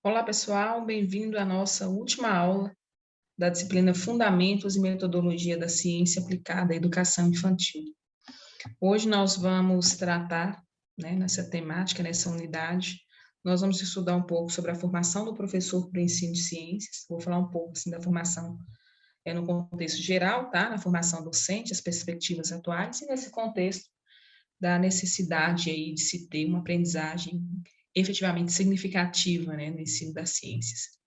Olá, pessoal, bem-vindo à nossa última aula da disciplina Fundamentos e Metodologia da Ciência Aplicada à Educação Infantil. Hoje nós vamos tratar, nessa temática, nessa unidade, nós vamos estudar um pouco sobre a formação do professor para o ensino de ciências. Vou falar um pouco assim, da formação no contexto geral, tá? Na formação docente, as perspectivas atuais, e nesse contexto da necessidade aí de se ter uma aprendizagem efetivamente significativa, no ensino das ciências.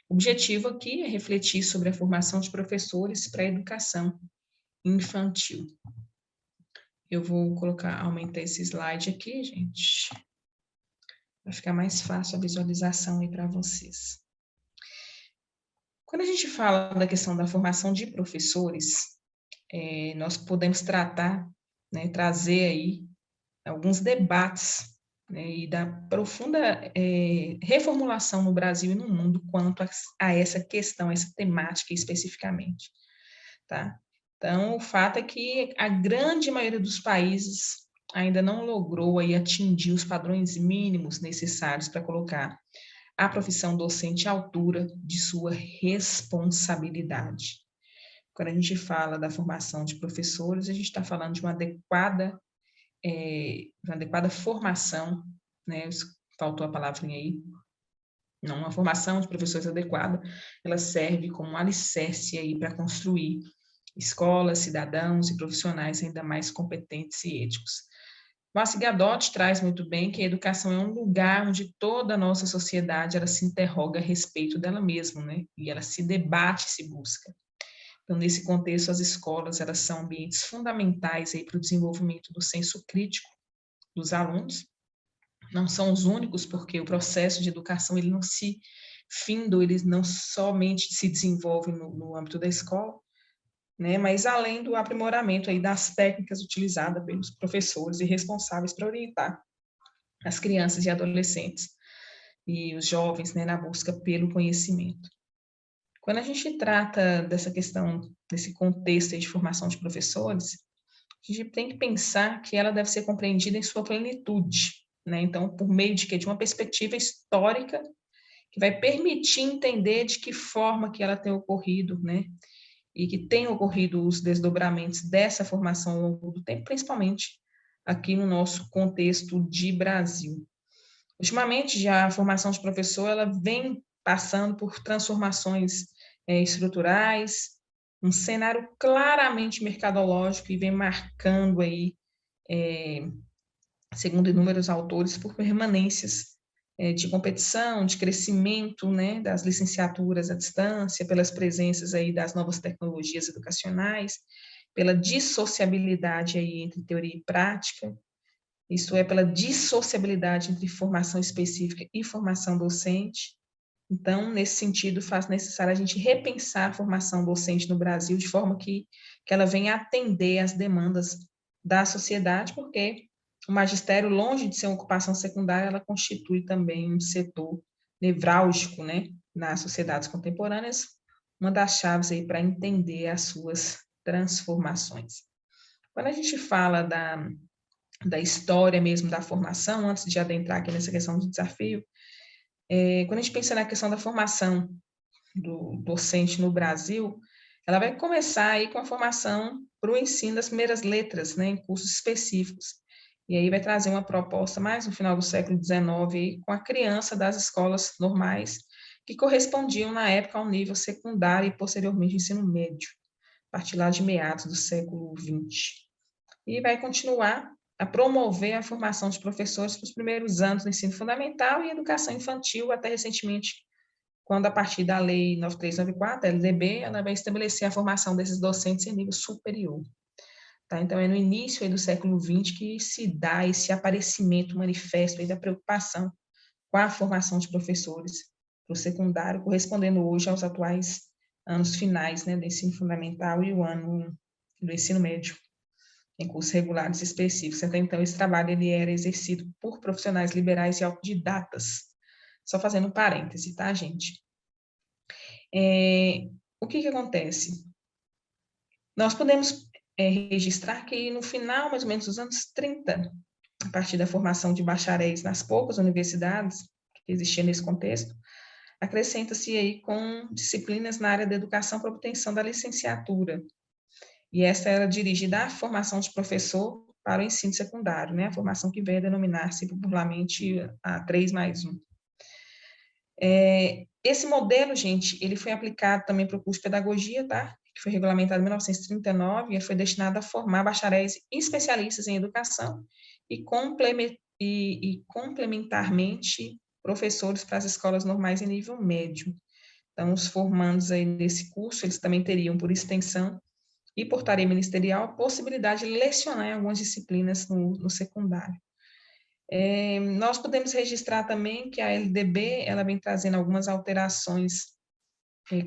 O objetivo aqui é refletir sobre a formação de professores para a educação infantil. Eu vou aumentar esse slide aqui, gente, para ficar mais fácil a visualização aí para vocês. Quando a gente fala da questão da formação de professores, nós podemos trazer aí alguns debates, e da profunda reformulação no Brasil e no mundo quanto a essa questão, essa temática especificamente, tá? Então, o fato é que a grande maioria dos países ainda não logrou aí atingir os padrões mínimos necessários para colocar a profissão docente à altura de sua responsabilidade. Quando a gente fala da formação de professores, a gente está falando de uma adequada formação, faltou a palavrinha aí, não, uma formação de professores adequada, ela serve como um alicerce aí para construir escolas, cidadãos e profissionais ainda mais competentes e éticos. Moacir Gadot traz muito bem que a educação é um lugar onde toda a nossa sociedade ela se interroga a respeito dela mesma, e ela se debate, se busca. Então, nesse contexto, as escolas elas são ambientes fundamentais aí para o desenvolvimento do senso crítico dos alunos. Não são os únicos, porque o processo de educação ele não se finda, ele não somente se desenvolve no âmbito da escola, mas além do aprimoramento aí das técnicas utilizadas pelos professores e responsáveis para orientar as crianças e adolescentes e os jovens, na busca pelo conhecimento. Quando a gente trata dessa questão, desse contexto aí de formação de professores, a gente tem que pensar que ela deve ser compreendida em sua plenitude, Então, por meio de quê? De uma perspectiva histórica que vai permitir entender de que forma que ela tem ocorrido, E que tem ocorrido os desdobramentos dessa formação ao longo do tempo, principalmente aqui no nosso contexto de Brasil. Ultimamente, já a formação de professor, ela vem passando por transformações estruturais, um cenário claramente mercadológico e vem marcando aí, segundo inúmeros autores, por permanências de competição, de crescimento, das licenciaturas à distância, pelas presenças aí das novas tecnologias educacionais, pela dissociabilidade aí entre teoria e prática, isto é, pela dissociabilidade entre formação específica e formação docente. Então, nesse sentido, faz necessário a gente repensar a formação docente no Brasil de forma que ela venha atender às demandas da sociedade, porque o magistério, longe de ser uma ocupação secundária, ela constitui também um setor nevrálgico, nas sociedades contemporâneas, uma das chaves aí para entender as suas transformações. Quando a gente fala da história mesmo da formação, antes de adentrar aqui nessa questão do desafio, quando a gente pensa na questão da formação do docente no Brasil, ela vai começar aí com a formação para o ensino das primeiras letras, em cursos específicos. E aí vai trazer uma proposta mais no final do século XIX, aí, com a criança das escolas normais, que correspondiam na época ao nível secundário e posteriormente ensino médio, a partir lá de meados do século XX. E vai continuar a promover a formação de professores para os primeiros anos do ensino fundamental e educação infantil, até recentemente, quando a partir da Lei 9394, a LDB, ela vai estabelecer a formação desses docentes em nível superior. Tá? Então, é no início aí do século XX que se dá esse aparecimento manifesto aí da preocupação com a formação de professores para o secundário, correspondendo hoje aos atuais anos finais, do ensino fundamental e o ano do ensino médio, em cursos regulares específicos. Até então, esse trabalho ele era exercido por profissionais liberais e autodidatas. Só fazendo um parêntese, tá, gente? O que acontece? Nós podemos registrar que no final, mais ou menos, dos anos 30, a partir da formação de bacharéis nas poucas universidades que existiam nesse contexto, acrescenta-se aí com disciplinas na área da educação para obtenção da licenciatura. E essa era dirigida à formação de professor para o ensino secundário, né? A formação que veio a denominar-se popularmente a 3+1. Esse modelo, gente, ele foi aplicado também para o curso de pedagogia, tá? Que foi regulamentado em 1939 e ele foi destinado a formar bacharéis e especialistas em educação e complementarmente professores para as escolas normais em nível médio. Então, os formandos aí nesse curso, eles também teriam, por extensão e portaria ministerial, a possibilidade de lecionar em algumas disciplinas no secundário. Nós podemos registrar também que a LDB, ela vem trazendo algumas alterações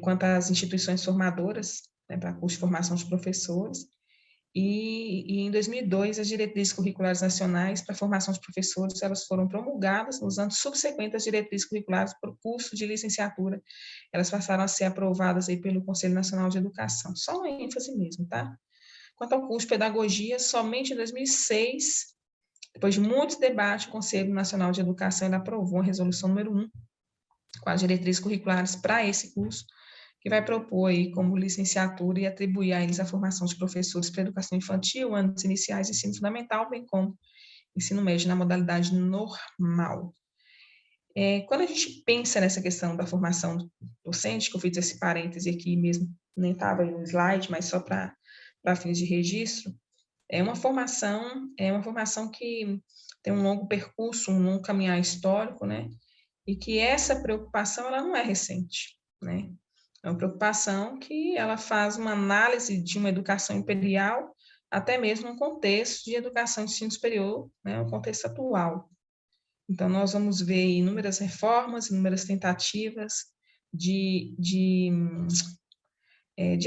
quanto às instituições formadoras, né, para curso de formação de professores, e em 2002, as diretrizes curriculares nacionais para a formação de professores, elas foram promulgadas nos anos subsequentes às diretrizes curriculares para o curso de licenciatura, elas passaram a ser aprovadas aí pelo Conselho Nacional de Educação, só uma ênfase mesmo, tá? Quanto ao curso de pedagogia, somente em 2006, depois de muitos debates, o Conselho Nacional de Educação aprovou a resolução número 1, com as diretrizes curriculares para esse curso, que vai propor aí como licenciatura e atribuir a eles a formação de professores para educação infantil, anos iniciais, ensino fundamental, bem como ensino médio na modalidade normal. Quando a gente pensa nessa questão da formação docente, que eu fiz esse parêntese aqui mesmo, nem estava aí no slide, mas só para fins de registro, é uma formação que tem um longo percurso, um longo caminhar histórico, né? E que essa preocupação, ela não é recente, né? É uma preocupação que ela faz uma análise de uma educação imperial, até mesmo no contexto de educação de ensino superior, né? O contexto atual. Então, nós vamos ver inúmeras reformas, inúmeras tentativas de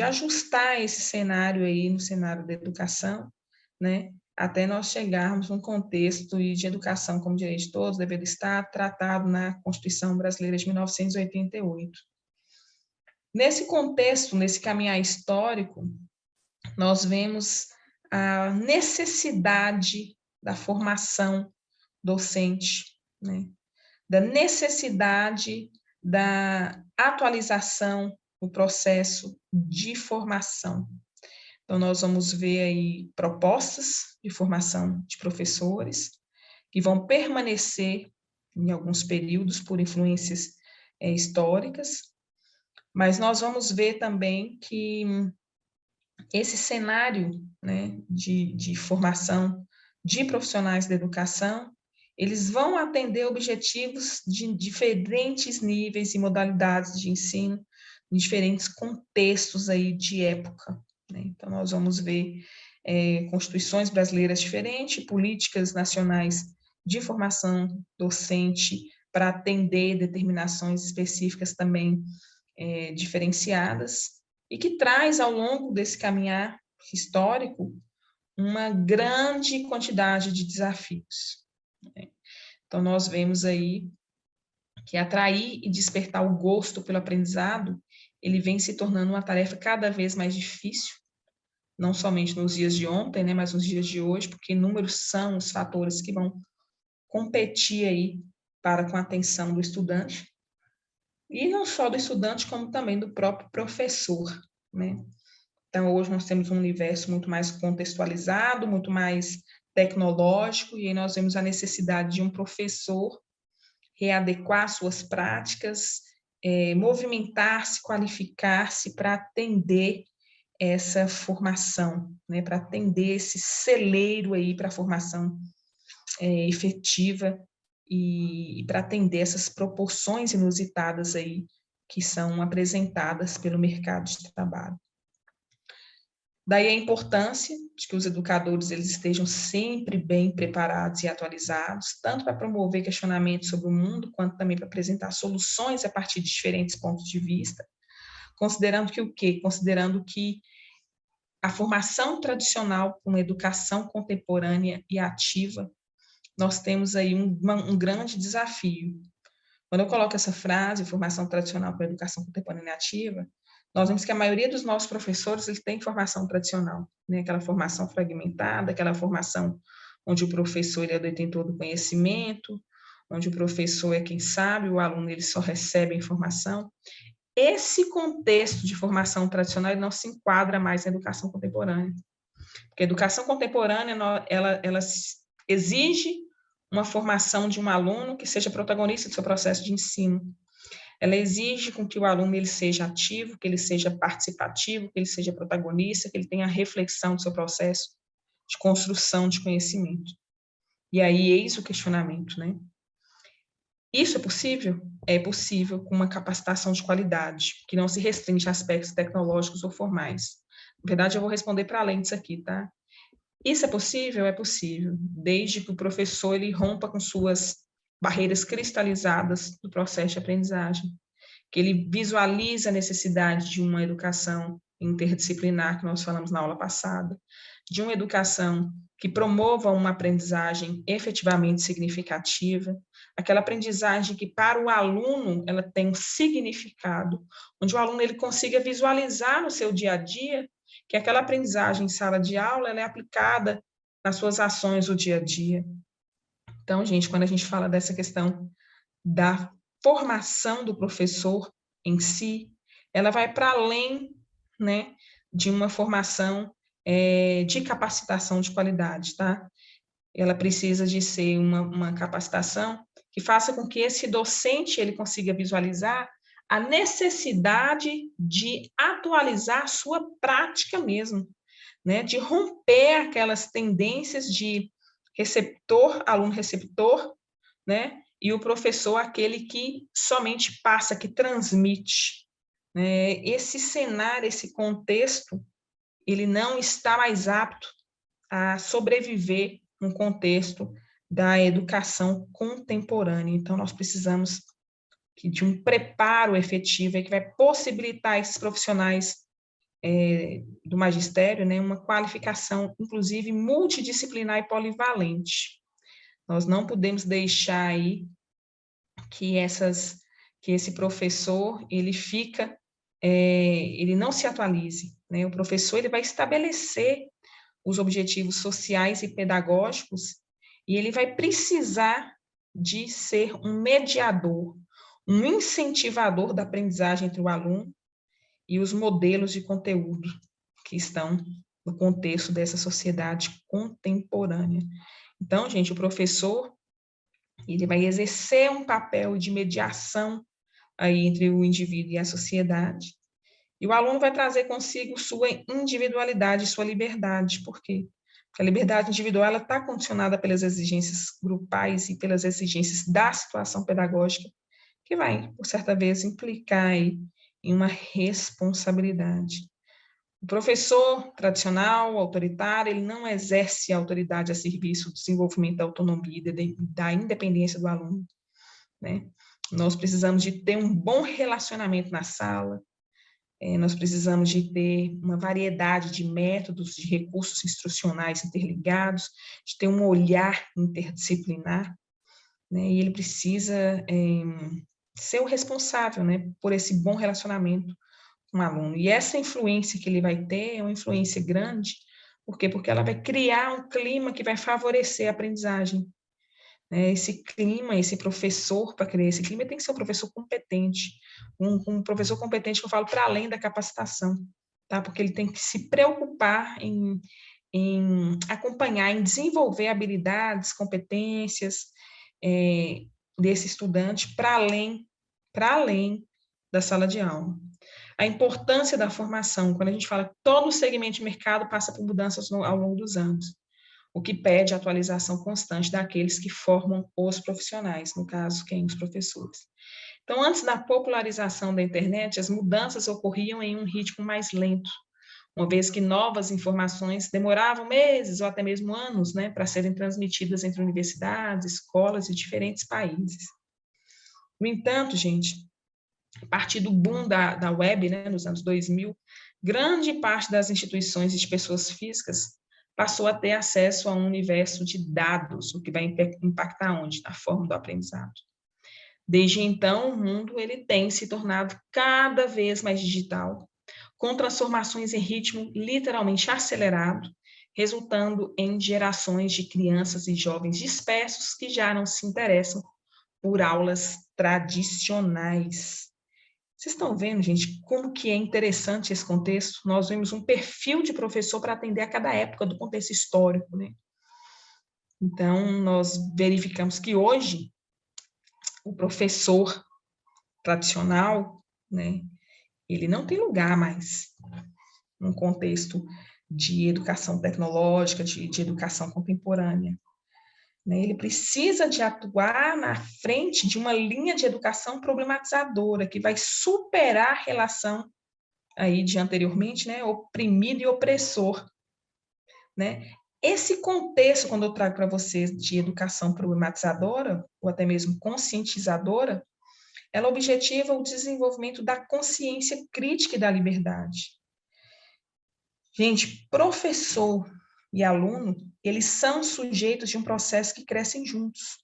ajustar esse cenário aí no cenário da educação, né? Até nós chegarmos num contexto de educação como direito de todos, dever estar tratado na Constituição Brasileira de 1988. Nesse contexto, nesse caminhar histórico, nós vemos a necessidade da formação docente, né? Da necessidade da atualização no processo de formação. Então, nós vamos ver aí propostas de formação de professores que vão permanecer em alguns períodos por influências históricas, mas nós vamos ver também que esse cenário, né, de formação de profissionais da educação, eles vão atender objetivos de diferentes níveis e modalidades de ensino, em diferentes contextos aí de época, né? Então, nós vamos ver constituições brasileiras diferentes, políticas nacionais de formação docente para atender determinações específicas também diferenciadas, e que traz ao longo desse caminhar histórico uma grande quantidade de desafios, né? Então, nós vemos aí que atrair e despertar o gosto pelo aprendizado, ele vem se tornando uma tarefa cada vez mais difícil, não somente nos dias de ontem, né, mas nos dias de hoje, porque inúmeros são os fatores que vão competir aí para com a atenção do estudante, e não só do estudante, como também do próprio professor, né? Então, hoje nós temos um universo muito mais contextualizado, muito mais tecnológico, e aí nós vemos a necessidade de um professor readequar suas práticas, movimentar-se, qualificar-se para atender essa formação, né, para atender esse celeiro aí para a formação efetiva e para atender essas proporções inusitadas aí que são apresentadas pelo mercado de trabalho. Daí a importância de que os educadores eles estejam sempre bem preparados e atualizados, tanto para promover questionamentos sobre o mundo, quanto também para apresentar soluções a partir de diferentes pontos de vista, considerando que o quê? Considerando que a formação tradicional com educação contemporânea e ativa, nós temos aí um grande desafio. Quando eu coloco essa frase, formação tradicional com educação contemporânea e ativa, nós vemos que a maioria dos nossos professores eles têm formação tradicional, né? Aquela formação fragmentada, aquela formação onde o professor ele é detentor do conhecimento, onde o professor é quem sabe, o aluno ele só recebe a informação. Esse contexto de formação tradicional não se enquadra mais na educação contemporânea. Porque a educação contemporânea, ela exige uma formação de um aluno que seja protagonista do seu processo de ensino. Ela exige com que o aluno ele seja ativo, que ele seja participativo, que ele seja protagonista, que ele tenha reflexão do seu processo de construção de conhecimento. E aí, eis o questionamento, né? Isso é possível? É possível com uma capacitação de qualidade, que não se restringe a aspectos tecnológicos ou formais. Na verdade, eu vou responder para além disso aqui, tá? Isso é possível? É possível, desde que o professor ele rompa com suas barreiras cristalizadas do processo de aprendizagem, que ele visualiza a necessidade de uma educação interdisciplinar, que nós falamos na aula passada, de uma educação que promova uma aprendizagem efetivamente significativa, aquela aprendizagem que para o aluno ela tem um significado, onde o aluno ele consiga visualizar no seu dia a dia que aquela aprendizagem em sala de aula ela é aplicada nas suas ações do dia a dia. Então, gente, quando a gente fala dessa questão da formação do professor em si, ela vai para além, né, de uma formação de capacitação de qualidade, tá? Ela precisa de ser uma capacitação que faça com que esse docente ele consiga visualizar a necessidade de atualizar a sua prática mesmo, né? De romper aquelas tendências de receptor, aluno-receptor, né? E o professor, aquele que somente passa, que transmite. Né? Esse cenário, esse contexto, ele não está mais apto a sobreviver no contexto da educação contemporânea. Então, nós precisamos de um preparo efetivo que vai possibilitar esses profissionais do magistério, né, uma qualificação, inclusive, multidisciplinar e polivalente. Nós não podemos deixar aí que esse professor ele fica, ele não se atualize, né? O professor ele vai estabelecer os objetivos sociais e pedagógicos e ele vai precisar de ser um mediador, um incentivador da aprendizagem entre o aluno e os modelos de conteúdo que estão no contexto dessa sociedade contemporânea. Então, gente, o professor ele vai exercer um papel de mediação aí entre o indivíduo e a sociedade. E o aluno vai trazer consigo sua individualidade, sua liberdade. Por quê? Porque a liberdade individual está condicionada pelas exigências grupais e pelas exigências da situação pedagógica, que vai, por certa vez, implicar aí em uma responsabilidade. O professor tradicional, autoritário, ele não exerce a autoridade a serviço do desenvolvimento da autonomia e da independência do aluno, né? Nós precisamos de ter um bom relacionamento na sala, nós precisamos de ter uma variedade de métodos, de recursos instrucionais interligados, de ter um olhar interdisciplinar, né? E ele precisa ser o responsável, né, por esse bom relacionamento com o aluno. E essa influência que ele vai ter é uma influência grande, por quê? Porque ela vai criar um clima que vai favorecer a aprendizagem. Esse clima, esse professor, para criar esse clima, tem que ser um professor competente, um professor competente que eu falo para além da capacitação, tá? Porque ele tem que se preocupar em acompanhar, em desenvolver habilidades, competências desse estudante para além da sala de aula. A importância da formação, quando a gente fala que todo segmento de mercado passa por mudanças ao longo dos anos, o que pede a atualização constante daqueles que formam os profissionais, no caso, quem? Os professores. Então, antes da popularização da internet, as mudanças ocorriam em um ritmo mais lento, uma vez que novas informações demoravam meses ou até mesmo anos, né, para serem transmitidas entre universidades, escolas e diferentes países. No entanto, gente, a partir do boom da web, né, nos anos 2000, grande parte das instituições e de pessoas físicas passou a ter acesso a um universo de dados, o que vai impactar onde? Na forma do aprendizado. Desde então, o mundo ele tem se tornado cada vez mais digital, com transformações em ritmo literalmente acelerado, resultando em gerações de crianças e jovens dispersos que já não se interessam por aulas tradicionais. Vocês estão vendo, gente, como que é interessante esse contexto? Nós vemos um perfil de professor para atender a cada época do contexto histórico, né? Então, nós verificamos que hoje o professor tradicional, né, ele não tem lugar mais num contexto de educação tecnológica, de educação contemporânea. Né? Ele precisa de atuar na frente de uma linha de educação problematizadora, que vai superar a relação aí de anteriormente, né, oprimido e opressor. Né? Esse contexto, quando eu trago para vocês de educação problematizadora, ou até mesmo conscientizadora, ela objetiva o desenvolvimento da consciência crítica e da liberdade. Gente, professor e aluno, eles são sujeitos de um processo que crescem juntos.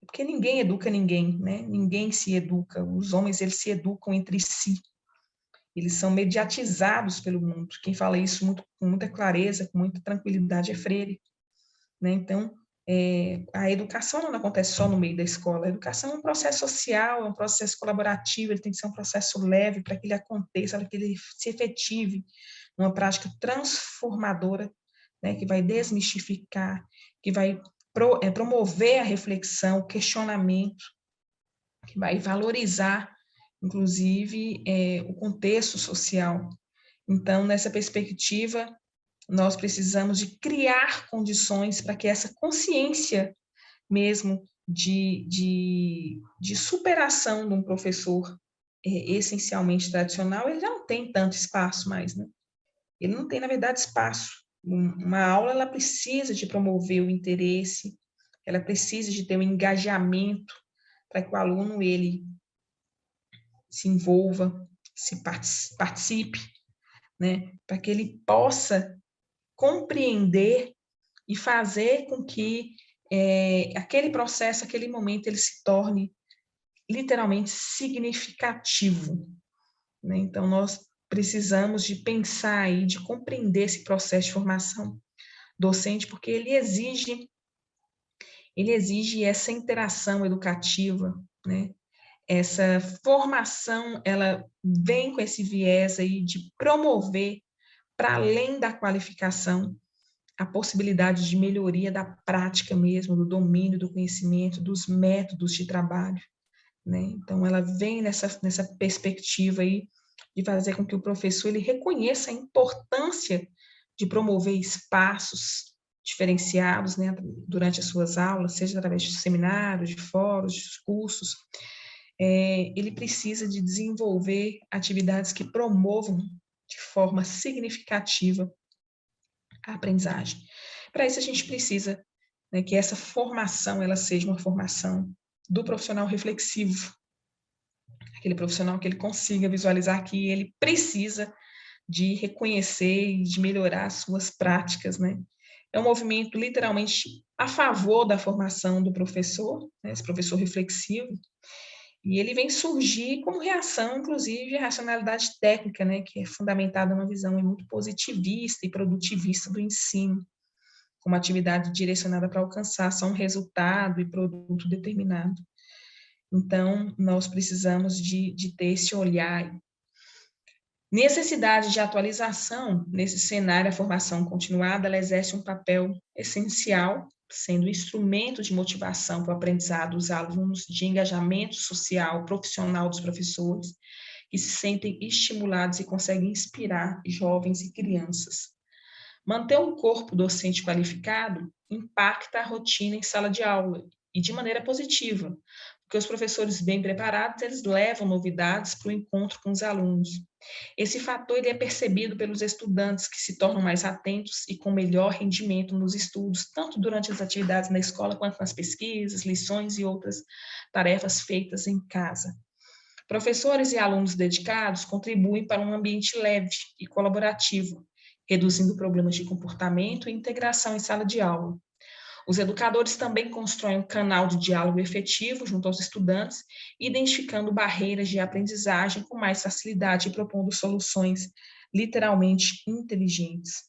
Porque ninguém educa ninguém, né? Ninguém se educa. Os homens, eles se educam entre si. Eles são mediatizados pelo mundo. Quem fala isso com muita clareza, com muita tranquilidade é Freire. Né? Então, a educação não acontece só no meio da escola. A educação é um processo social, é um processo colaborativo, ele tem que ser um processo leve para que ele aconteça, para que ele se efetive uma prática transformadora, né, que vai desmistificar, que vai promover a reflexão, o questionamento, que vai valorizar, inclusive, o contexto social. Então, nessa perspectiva, nós precisamos de criar condições para que essa consciência mesmo de superação de um professor essencialmente tradicional, ele já não tem tanto espaço mais, né? Ele não tem, na verdade, espaço. Uma aula, ela precisa de promover o interesse, ela precisa de ter um engajamento para que o aluno, ele se envolva, participe, né? Para que ele possa compreender e fazer com que aquele processo, aquele momento, ele se torne literalmente significativo. Né? Então, nós precisamos de pensar e de compreender esse processo de formação docente, porque ele exige essa interação educativa, né? Essa formação, ela vem com esse viés aí de promover, para além da qualificação, a possibilidade de melhoria da prática mesmo, do domínio do conhecimento, dos métodos de trabalho. Né? Então, ela vem nessa perspectiva aí de fazer com que o professor ele reconheça a importância de promover espaços diferenciados, né, durante as suas aulas, seja através de seminários, de fóruns, de cursos. Ele precisa de desenvolver atividades que promovam de forma significativa a aprendizagem. Para isso, a gente precisa, né, que essa formação ela seja uma formação do profissional reflexivo, aquele profissional que ele consiga visualizar que ele precisa de reconhecer e de melhorar as suas práticas, né? É um movimento literalmente a favor da formação do professor, né, esse professor reflexivo, e ele vem surgir como reação, inclusive, à racionalidade técnica, né, que é fundamentada numa visão muito positivista e produtivista do ensino, como atividade direcionada para alcançar só um resultado e produto determinado. Então, nós precisamos de ter esse olhar. Necessidade de atualização, nesse cenário, a formação continuada, ela exerce um papel essencial, sendo instrumento de motivação para o aprendizado dos alunos, de engajamento social, profissional dos professores, que se sentem estimulados e conseguem inspirar jovens e crianças. Manter um corpo docente qualificado impacta a rotina em sala de aula, e de maneira positiva, porque os professores bem preparados, eles levam novidades para o encontro com os alunos. Esse fator ele é percebido pelos estudantes, que se tornam mais atentos e com melhor rendimento nos estudos, tanto durante as atividades na escola, quanto nas pesquisas, lições e outras tarefas feitas em casa. Professores e alunos dedicados contribuem para um ambiente leve e colaborativo, reduzindo problemas de comportamento e integração em sala de aula. Os educadores também constroem um canal de diálogo efetivo junto aos estudantes, identificando barreiras de aprendizagem com mais facilidade e propondo soluções literalmente inteligentes.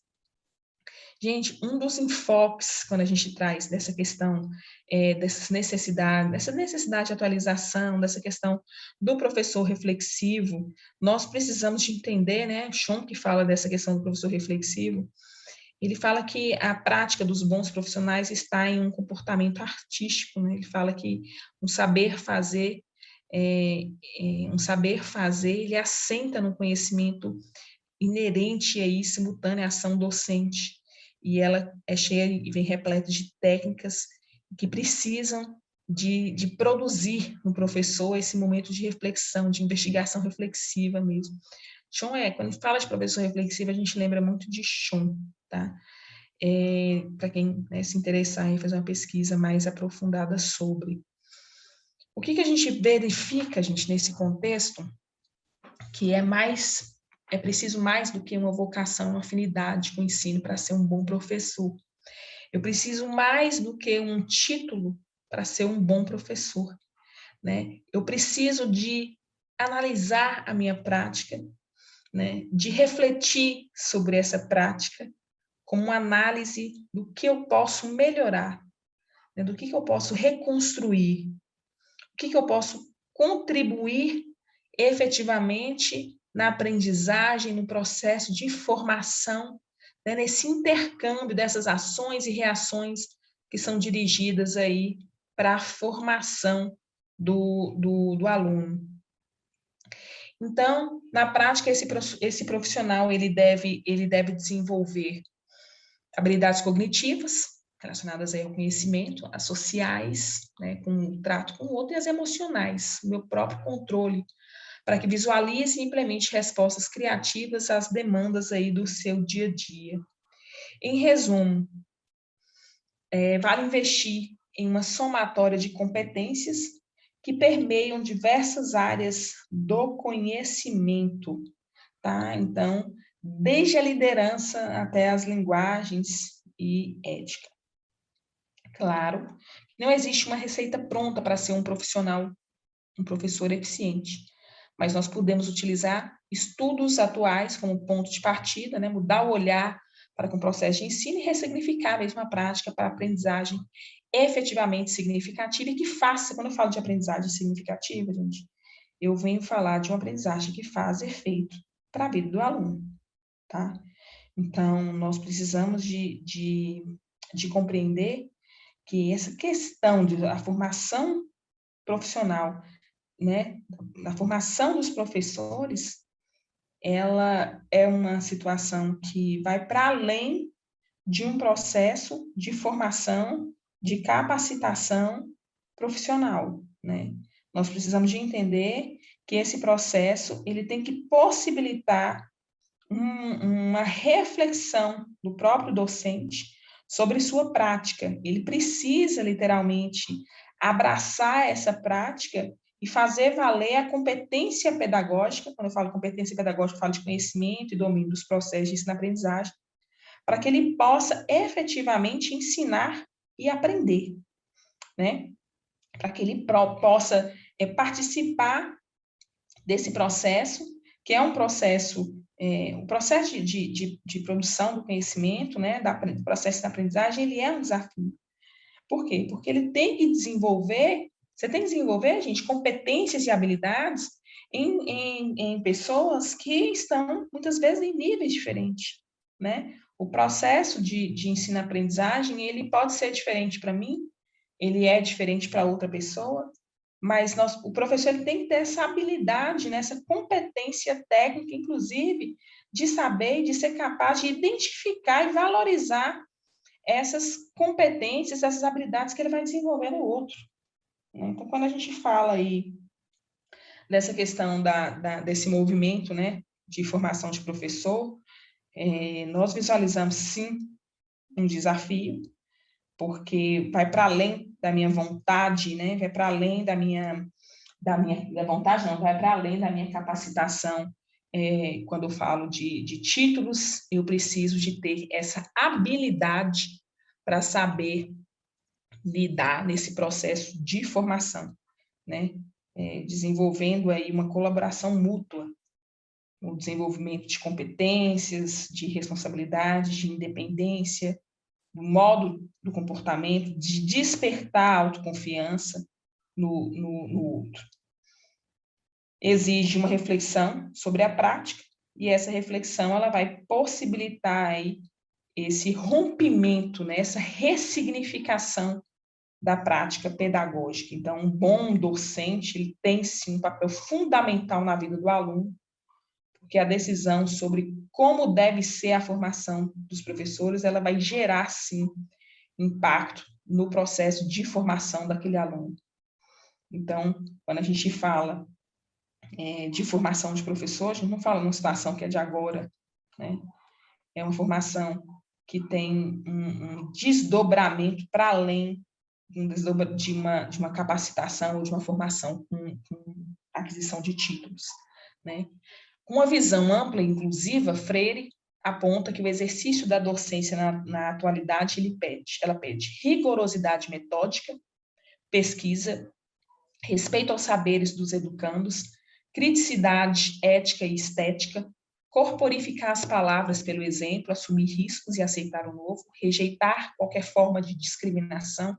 Gente, um dos enfoques, quando a gente traz dessa questão, dessa necessidade de atualização, dessa questão do professor reflexivo, nós precisamos de entender, né, Schum, que fala dessa questão do professor reflexivo, ele fala que a prática dos bons profissionais está em um comportamento artístico, né? Ele fala que um saber fazer, ele assenta no conhecimento inerente aí, simultânea à ação docente, e ela é cheia e vem repleta de técnicas que precisam de produzir no professor esse momento de reflexão, de investigação reflexiva mesmo. Schum quando a gente fala de professor reflexivo, a gente lembra muito de Schum, tá? Para quem, né, se interessar em fazer uma pesquisa mais aprofundada sobre. O que a gente verifica, gente, nesse contexto, que é preciso mais do que uma vocação, uma afinidade com o ensino para ser um bom professor. Eu preciso mais do que um título para ser um bom professor, né? Eu preciso de analisar a minha prática, né? De refletir sobre essa prática como uma análise do que eu posso melhorar, né? Do que eu posso reconstruir, o que eu posso contribuir efetivamente na aprendizagem, no processo de formação, né, nesse intercâmbio dessas ações e reações que são dirigidas aí para a formação do aluno. Então, na prática, esse profissional ele deve desenvolver habilidades cognitivas, relacionadas aí ao conhecimento, as sociais, né, com o trato com o outro, e as emocionais, o meu próprio controle, para que visualize e implemente respostas criativas às demandas aí do seu dia a dia. Em resumo, vale investir em uma somatória de competências que permeiam diversas áreas do conhecimento, tá? Então, desde a liderança até as linguagens e ética. Claro, não existe uma receita pronta para ser um profissional, um professor eficiente, mas nós podemos utilizar estudos atuais como ponto de partida, né, mudar o olhar para com o processo de ensino e ressignificar a mesma prática para a aprendizagem efetivamente significativa e que faça, quando eu falo de aprendizagem significativa, gente, eu venho falar de uma aprendizagem que faz efeito para a vida do aluno, tá? Então, nós precisamos de compreender que essa questão da formação profissional, né, da formação dos professores, ela é uma situação que vai para além de um processo de formação, de capacitação profissional, né? Nós precisamos de entender que esse processo ele tem que possibilitar uma reflexão do próprio docente sobre sua prática. Ele precisa, literalmente, abraçar essa prática e fazer valer a competência pedagógica. Quando eu falo competência pedagógica, eu falo de conhecimento e domínio dos processos de ensino-aprendizagem, para que ele possa efetivamente ensinar e aprender, né? Para que ele possa participar desse processo, que é um processo, o processo de produção do conhecimento, né, do processo da aprendizagem, ele é um desafio. Por quê? Porque ele tem que desenvolver, você tem que desenvolver, gente, competências e habilidades em pessoas que estão, muitas vezes, em níveis diferentes, né? O processo de ensino-aprendizagem, ele pode ser diferente para mim, ele é diferente para outra pessoa, mas o professor ele tem que ter essa habilidade, né, essa competência técnica, inclusive, de saber e de ser capaz de identificar e valorizar essas competências, essas habilidades que ele vai desenvolver no outro. Então, quando a gente fala aí dessa questão desse movimento, né, de formação de professor, nós visualizamos, sim, um desafio, porque vai para além da minha vontade, né, vai para além da vontade, não, vai para além da minha capacitação. Quando eu falo de títulos, eu preciso de ter essa habilidade para saber lidar nesse processo de formação, né? Desenvolvendo aí uma colaboração mútua o desenvolvimento de competências, de responsabilidade, de independência, do modo do comportamento, de despertar a autoconfiança no outro. Exige uma reflexão sobre a prática, e essa reflexão ela vai possibilitar aí esse rompimento, né, essa ressignificação da prática pedagógica. Então, um bom docente ele tem sim um papel fundamental na vida do aluno, porque a decisão sobre como deve ser a formação dos professores, ela vai gerar sim impacto no processo de formação daquele aluno. Então, quando a gente fala de formação de professor, a gente não fala numa situação que é de agora, né? É uma formação que tem um desdobramento para além de uma capacitação ou de uma formação com aquisição de títulos, né? Com uma visão ampla e inclusiva, Freire aponta que o exercício da docência na atualidade ela pede rigorosidade metódica, pesquisa, respeito aos saberes dos educandos, criticidade ética e estética, corporificar as palavras pelo exemplo, assumir riscos e aceitar o novo, rejeitar qualquer forma de discriminação,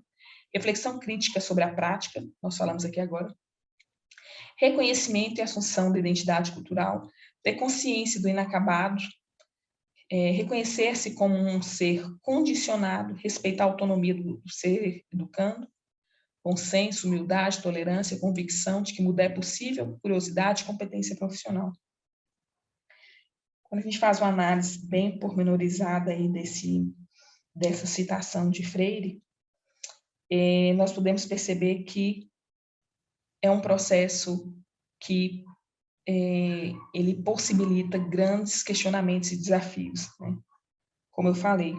reflexão crítica sobre a prática, nós falamos aqui agora, reconhecimento e assunção da identidade cultural, ter consciência do inacabado, reconhecer-se como um ser condicionado, respeitar a autonomia do ser educando, bom senso, humildade, tolerância, convicção de que mudar é possível, curiosidade, competência profissional. Quando a gente faz uma análise bem pormenorizada aí dessa citação de Freire, nós podemos perceber que é um processo que ele possibilita grandes questionamentos e desafios, né? Como eu falei,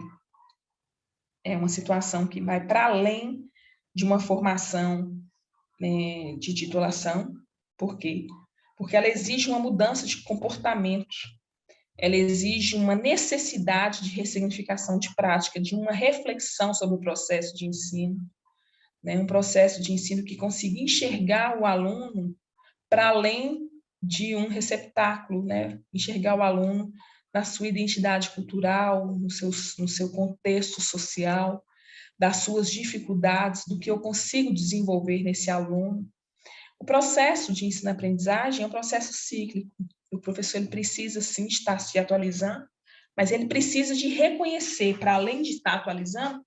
é uma situação que vai para além de uma formação de titulação. Por quê? Porque ela exige uma mudança de comportamento, ela exige uma necessidade de ressignificação de prática, de uma reflexão sobre o processo de ensino, né? Um processo de ensino que consiga enxergar o aluno para além de um receptáculo, né? Enxergar o aluno na sua identidade cultural, no seu contexto social, das suas dificuldades, do que eu consigo desenvolver nesse aluno. O processo de ensino-aprendizagem é um processo cíclico. O professor ele precisa, sim, estar se atualizando, mas ele precisa de reconhecer, para além de estar atualizando,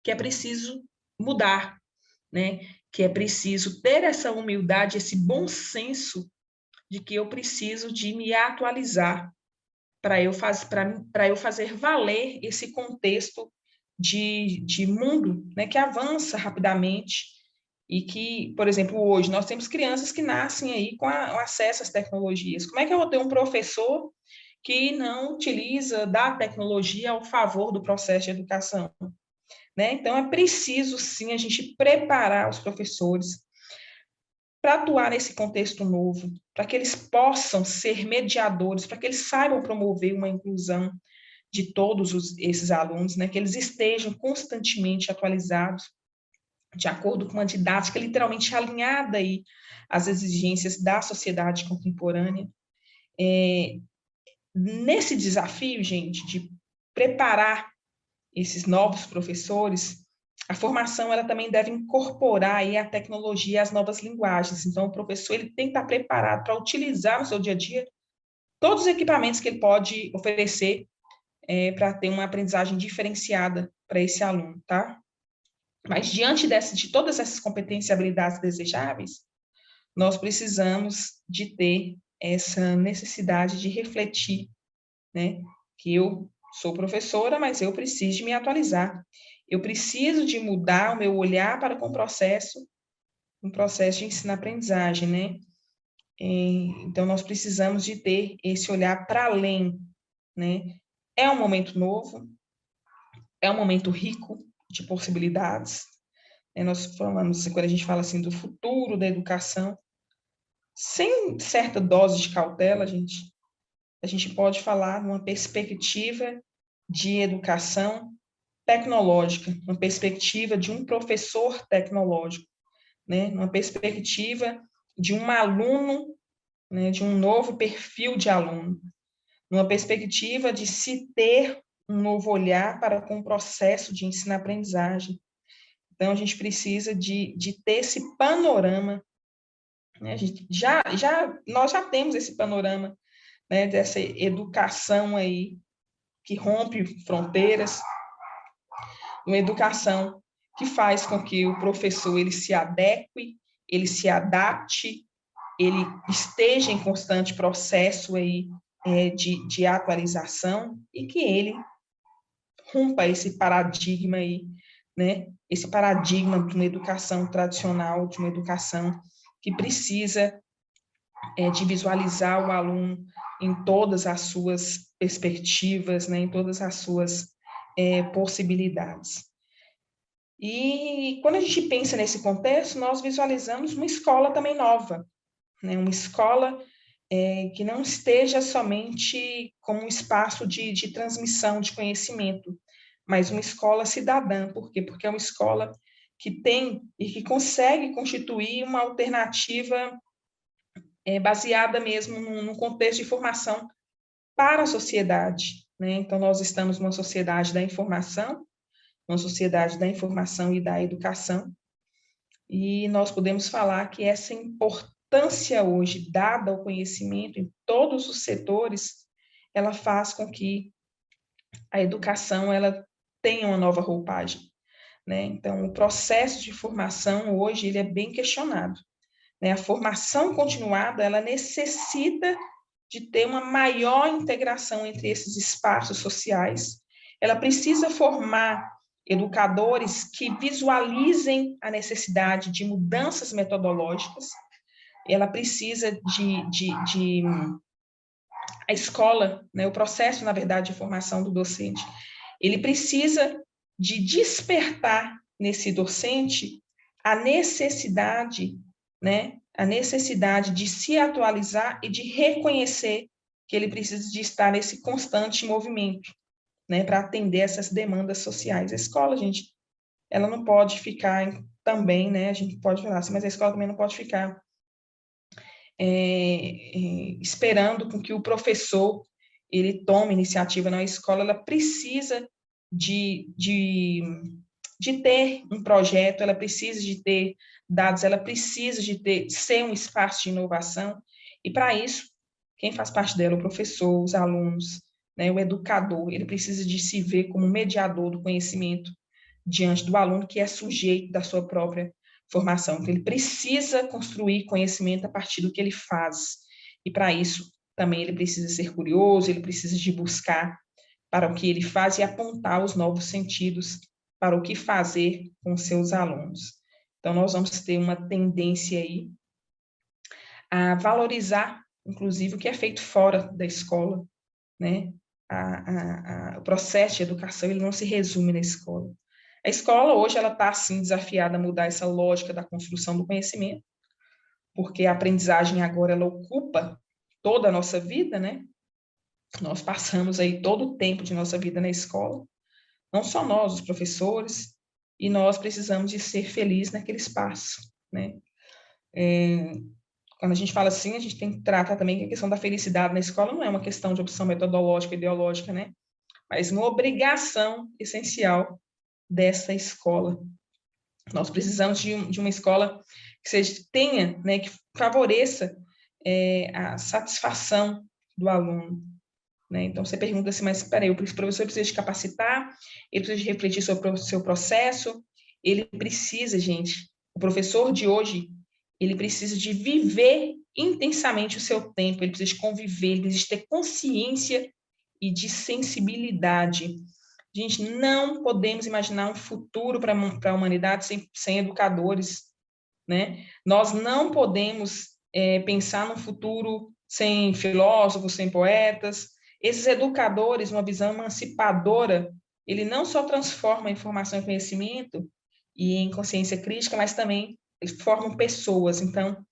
que é preciso mudar, né? Que é preciso ter essa humildade, esse bom senso de que eu preciso de me atualizar para eu fazer valer esse contexto de mundo, né, que avança rapidamente e que, por exemplo, hoje nós temos crianças que nascem aí com o acesso às tecnologias. Como é que eu vou ter um professor que não utiliza da tecnologia ao favor do processo de educação, né? Então, é preciso, sim, a gente preparar os professores para atuar nesse contexto novo, para que eles possam ser mediadores, para que eles saibam promover uma inclusão de todos esses alunos, né, que eles estejam constantemente atualizados, de acordo com uma didática literalmente alinhada aí às exigências da sociedade contemporânea. Nesse desafio, gente, de preparar esses novos professores, a formação ela também deve incorporar aí a tecnologia e as novas linguagens. Então, o professor ele tem que estar preparado para utilizar no seu dia a dia todos os equipamentos que ele pode oferecer para ter uma aprendizagem diferenciada para esse aluno, tá? Mas diante de todas essas competências e habilidades desejáveis, nós precisamos de ter essa necessidade de refletir, né? Que eu sou professora, mas eu preciso de me atualizar. Eu preciso de mudar o meu olhar para com o processo, um processo de ensino-aprendizagem, né? Então, nós precisamos de ter esse olhar para além, né? É um momento novo, é um momento rico de possibilidades. Nós falamos, quando a gente fala assim do futuro da educação, sem certa dose de cautela, a gente pode falar numa perspectiva de educação tecnológica, uma perspectiva de um professor tecnológico, né? Uma perspectiva de um aluno né, de um novo perfil de aluno, numa perspectiva de se ter um novo olhar para com o processo de ensino-aprendizagem. Então, a gente precisa de ter esse panorama, né? Nós já temos esse panorama, né, dessa educação aí que rompe fronteiras, uma educação que faz com que o professor ele se adeque, ele se adapte, ele esteja em constante processo aí, de atualização e que ele rompa esse paradigma aí, né? Esse paradigma de uma educação tradicional, de uma educação que precisa de visualizar o aluno em todas as suas perspectivas, né? Em todas as suas possibilidades. E quando a gente pensa nesse contexto, nós visualizamos uma escola também nova, né? Uma escola que não esteja somente como um espaço de transmissão de conhecimento, mas uma escola cidadã. Por quê? Porque é uma escola que tem e que consegue constituir uma alternativa baseada mesmo num contexto de formação para a sociedade, né? Então, nós estamos numa sociedade da informação, uma sociedade da informação e da educação, e nós podemos falar que essa importância hoje dada ao conhecimento em todos os setores, ela faz com que a educação ela tenha uma nova roupagem, né? Então, o processo de formação hoje ele é bem questionado, né? A formação continuada ela necessita de ter uma maior integração entre esses espaços sociais. Ela precisa formar educadores que visualizem a necessidade de mudanças metodológicas. Ela precisa de a escola, né, o processo, na verdade, de formação do docente, ele precisa de despertar nesse docente a necessidade, né, a necessidade de se atualizar e de reconhecer que ele precisa de estar nesse constante movimento, né, para atender essas demandas sociais. A escola, gente, ela não pode ficar também, né, a gente pode falar assim, mas a escola também não pode ficar esperando com que o professor ele tome iniciativa na escola, ela precisa de ter um projeto, ela precisa de ter dados, ela precisa de ser um espaço de inovação, e para isso, quem faz parte dela, o professor, os alunos, né, o educador, ele precisa de se ver como mediador do conhecimento diante do aluno que é sujeito da sua própria formação. Então, ele precisa construir conhecimento a partir do que ele faz. E, para isso, também ele precisa ser curioso, ele precisa de buscar para o que ele faz e apontar os novos sentidos para o que fazer com seus alunos. Então, nós vamos ter uma tendência aí a valorizar, inclusive, o que é feito fora da escola, né? O processo de educação ele não se resume na escola. A escola hoje ela está assim desafiada a mudar essa lógica da construção do conhecimento, porque a aprendizagem agora ela ocupa toda a nossa vida, né? Nós passamos aí todo o tempo de nossa vida na escola, não só nós, os professores, e nós precisamos de ser felizes naquele espaço, né? Quando a gente fala assim, a gente tem que tratar também que a questão da felicidade na escola não é uma questão de opção metodológica, ideológica, né? Mas uma obrigação essencial dessa escola. Nós precisamos de uma escola que tenha, né, que favoreça a satisfação do aluno. Né? Então, você pergunta assim, mas espera aí, o professor precisa de capacitar, ele precisa de refletir sobre o seu processo, ele precisa, gente, o professor de hoje, ele precisa de viver intensamente o seu tempo, ele precisa de conviver, ele precisa de ter consciência e de sensibilidade. Gente, não podemos imaginar um futuro para a humanidade sem educadores, né? Nós não podemos pensar num futuro sem filósofos, sem poetas. Esses educadores, uma visão emancipadora, ele não só transforma a informação em conhecimento e em consciência crítica, mas também eles formam pessoas. Então,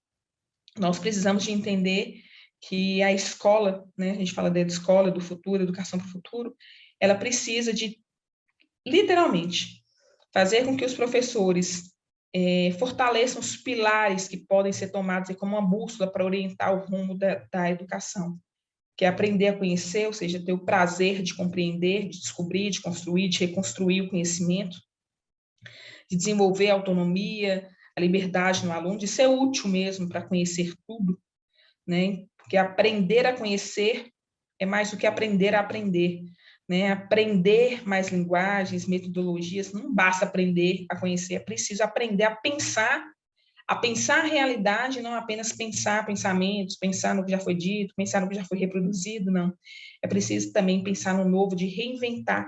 nós precisamos de entender que a escola, né, a gente fala da escola, do futuro, educação para o futuro, ela precisa de, literalmente, fazer com que os professores fortaleçam os pilares que podem ser tomados como uma bússola para orientar o rumo da educação, que é aprender a conhecer, ou seja, ter o prazer de compreender, de descobrir, de construir, de reconstruir o conhecimento, de desenvolver a autonomia, a liberdade no aluno, de ser útil mesmo para conhecer tudo, né? Porque aprender a conhecer é mais do que aprender a aprender, né? Aprender mais linguagens, metodologias, não basta aprender a conhecer, é preciso aprender a pensar a realidade, não apenas pensar pensamentos, pensar no que já foi dito, pensar no que já foi reproduzido, não. É preciso também pensar no novo, de reinventar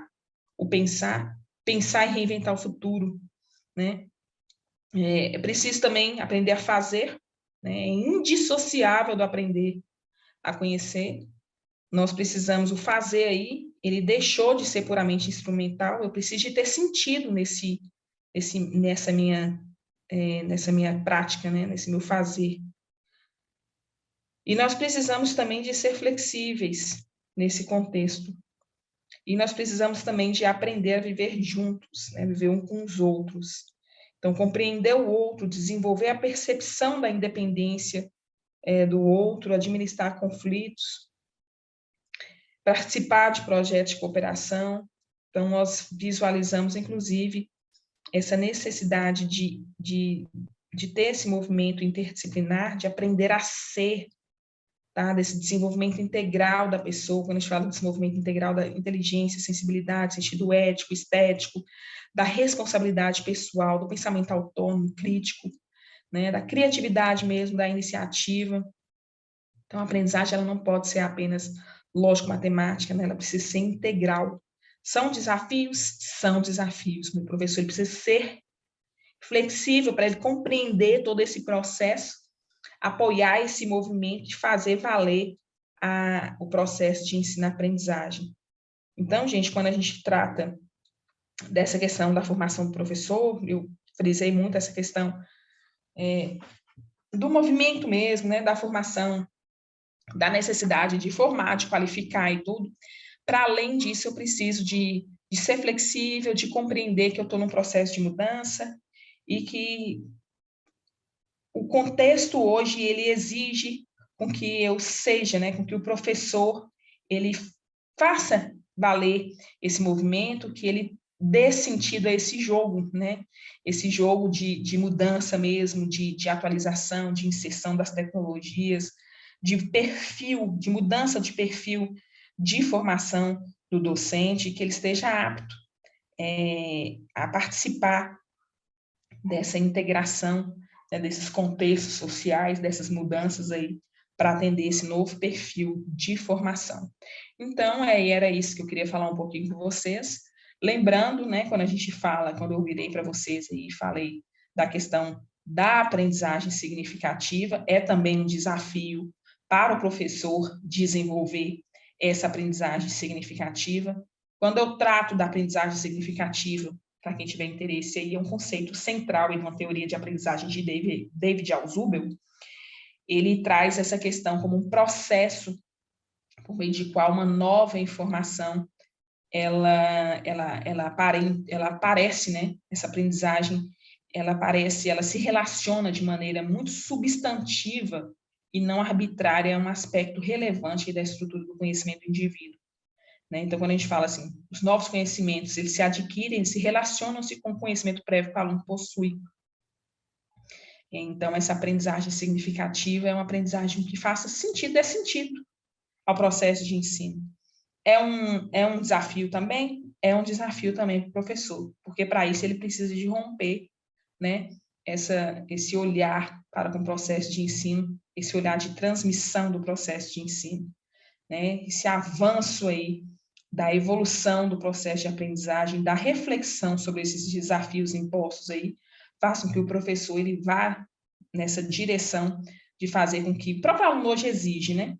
o pensar, pensar e reinventar o futuro, né? É preciso também aprender a fazer, né? É indissociável do aprender a conhecer. Nós precisamos, o fazer aí, ele deixou de ser puramente instrumental, eu preciso de ter sentido nessa minha prática, né? Nesse meu fazer. E nós precisamos também de ser flexíveis nesse contexto. E nós precisamos também de aprender a viver juntos, né? Viver um com os outros. Então, compreender o outro, desenvolver a percepção da independência do outro, administrar conflitos, participar de projetos de cooperação. Então, nós visualizamos, inclusive, essa necessidade de ter esse movimento interdisciplinar, de aprender a ser, tá? Desse desenvolvimento integral da pessoa, quando a gente fala desse movimento integral da inteligência, sensibilidade, sentido ético, estético, da responsabilidade pessoal, do pensamento autônomo, crítico, né? Da criatividade mesmo, da iniciativa. Então, a aprendizagem ela não pode ser apenas lógico-matemática, né? Ela precisa ser integral. São desafios? São desafios. O professor ele precisa ser flexível para ele compreender todo esse processo, apoiar esse movimento e fazer valer o processo de ensino-aprendizagem. Então, gente, quando a gente trata dessa questão da formação do professor, eu frisei muito essa questão do movimento mesmo, né, da formação, da necessidade de formar, de qualificar e tudo. Para além disso, eu preciso de ser flexível, de compreender que eu estou num processo de mudança e que o contexto hoje ele exige com que eu seja, né, com que o professor ele faça valer esse movimento, que ele dê sentido a esse jogo, né? Esse jogo de mudança mesmo, de atualização, de inserção das tecnologias, de perfil, de mudança de perfil de formação do docente, que ele esteja apto a participar dessa integração, né, desses contextos sociais, dessas mudanças aí, para atender esse novo perfil de formação. Então, era isso que eu queria falar um pouquinho com vocês. Lembrando, né, quando eu virei para vocês e falei da questão da aprendizagem significativa, é também um desafio para o professor desenvolver essa aprendizagem significativa. Quando eu trato da aprendizagem significativa, para quem tiver interesse, aí é um conceito central em uma teoria de aprendizagem de David Alzhubel. Ele traz essa questão como um processo por meio de qual uma nova informação ela aparece, né? Essa aprendizagem, ela se relaciona de maneira muito substantiva e não arbitrária a um aspecto relevante da estrutura do conhecimento do indivíduo. Né? Então, quando a gente fala assim, os novos conhecimentos, eles se adquirem, se relacionam-se com o conhecimento prévio que o aluno possui. Então, essa aprendizagem significativa é uma aprendizagem que faça sentido, dê sentido ao processo de ensino. É um desafio também? É um desafio também para o professor, porque para isso ele precisa de romper, né, esse olhar para com o processo de ensino, esse olhar de transmissão do processo de ensino, né, esse avanço aí da evolução do processo de aprendizagem, da reflexão sobre esses desafios impostos aí, façam que o professor ele vá nessa direção de fazer com que o próprio aluno hoje exige, né,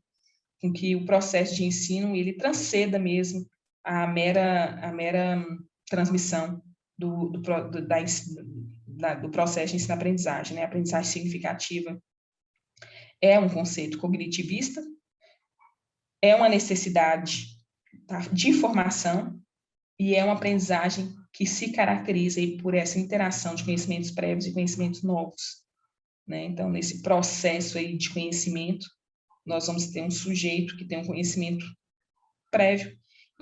com que o processo de ensino ele transcenda mesmo a mera transmissão do processo de ensino-aprendizagem, né? A aprendizagem significativa é um conceito cognitivista, é uma necessidade, tá, de formação e é uma aprendizagem que se caracteriza aí por essa interação de conhecimentos prévios e conhecimentos novos, né? Então, nesse processo aí de conhecimento, nós vamos ter um sujeito que tem um conhecimento prévio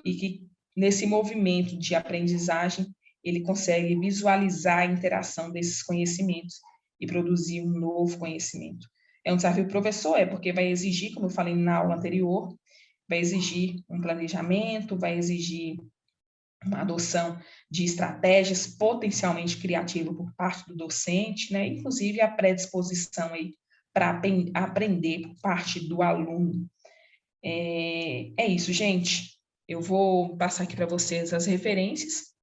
e que, nesse movimento de aprendizagem, ele consegue visualizar a interação desses conhecimentos e produzir um novo conhecimento. É um desafio para o professor, porque vai exigir, como eu falei na aula anterior, vai exigir um planejamento, vai exigir uma adoção de estratégias potencialmente criativas por parte do docente, né? Inclusive a predisposição aí para aprender por parte do aluno. É isso, gente. Eu vou passar aqui para vocês as referências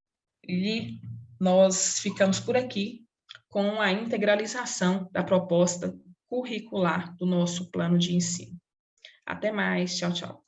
e nós ficamos por aqui com a integralização da proposta curricular do nosso plano de ensino. Até mais. Tchau, tchau.